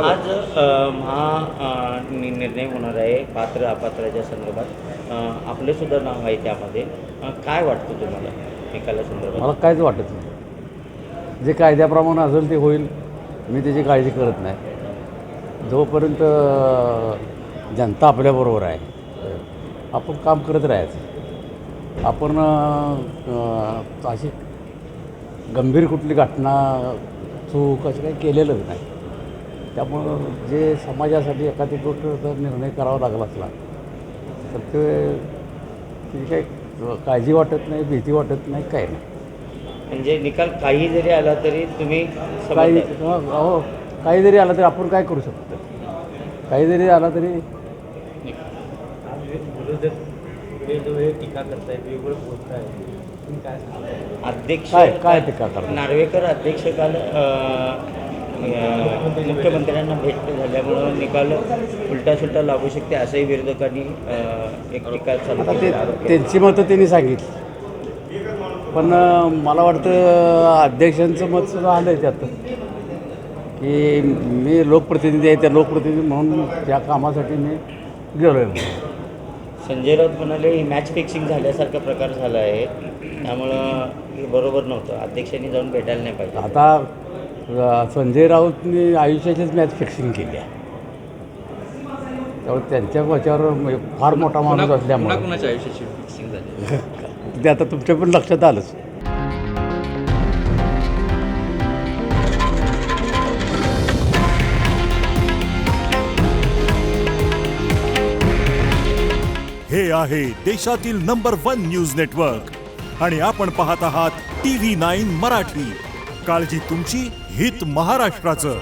आज निर्णय होणार आहे पात्र अपात्राच्या संदर्भात आपले सुद्धा नाव आहे त्यामध्ये. काय वाटतं तुम्हाला निकालासंदर्भात? मला काहीच वाटत नाही. जे कायद्याप्रमाणे असेल ते होईल. मी त्याची काळजी करत नाही. जोपर्यंत जनता आपल्याबरोबर आहे आपण काम करत राहायचं. आपण अशी गंभीर कुठली घटना चूक असं काही केलेलंच नाही. त्यामुळं जे समाजासाठी एखादी गोष्ट जर निर्णय करावा लागला असला तर त्याची काही काळजी वाटत नाही, भीती वाटत नाही, काही नाही. म्हणजे निकाल काही जरी आला तरी तुम्ही काही जरी आला तरी आपण काय करू शकतो. काही जरी आला तरी टीका करताय, वेगवेगळं बोलताय, अध्यक्ष काय टीका करतात. नार्वेकर अध्यक्ष काल मुख्यमंत्र्यांना भेट झाल्यामुळं निकाल उलटा सुलटा लागू शकते असंही विरोधकांनी एक टीका चालू आता केली. त्यांची मतं त्यांनी सांगितली. पण मला वाटतं अध्यक्षांचं मत सुद्धा आलं आहे त्यात की मी लोकप्रतिनिधी आहे, त्या लोकप्रतिनिधी म्हणून त्या कामासाठी मी गेलो आहे. संजय राऊत म्हणाले ही मॅच फिक्सिंग झाल्यासारखा प्रकार झाला आहे, त्यामुळं हे बरोबर नव्हतं, अध्यक्षांनी जाऊन भेटायला नाही पाहिजे. आता संजय राऊतनी आयुष्याचीच मॅच फिक्सिंग केली आहे. त्यामुळे त्यांच्या वच्यावर फार मोठा माणूस असल्यामुळे कोणाच्या आयुष्याची फिक्सिंग झाली ते आता तुमच्या पण लक्षात आलंच. हे आहे देशातील नंबर 1 न्यूज नेटवर्क आणि आपण पाहत आहात TV9 मराठी. काळजी तुमची, हित महाराष्ट्राचं.